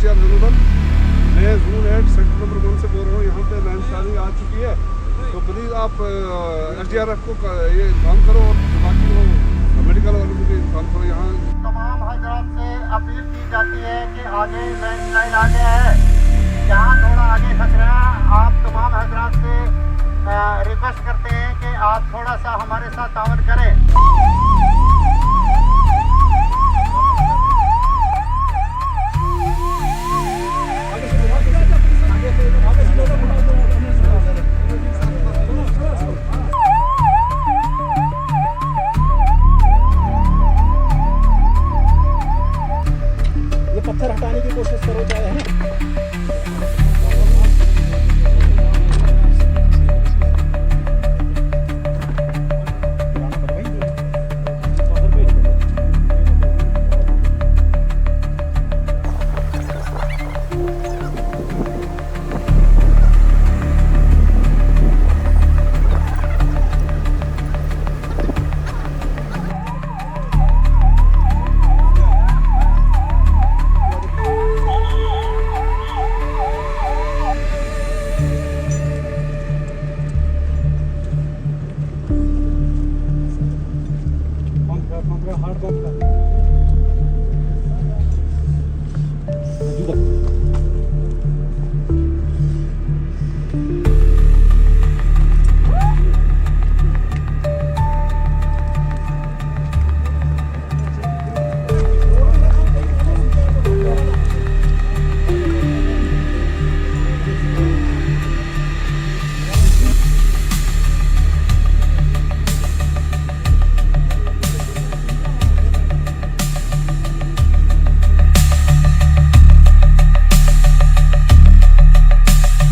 NCR general, मैं zone 8 sector number 1 से बोल रहा हूँ। यहाँ पे लैंडस्लाइडिंग आ चुकी है, तो प्लीज़ आप SDRF को ये इन्फॉर्म करो और बाकी वो मेडिकल वालों को भी इन्फॉर्म करो। यहाँ तमाम हजरात से अपील की जाती है कि आगे लैंडस्लाइड आ गया है, यहाँ थोड़ा आगे खतरा है। आप तमाम हजरात से रिक्वेस्ट करते हैं कि आप थोड़ा सा हमारे साथ तावन करें। ये पत्थर हटाने की कोशिश करो चाहे, है ना। हार्ड बंद कर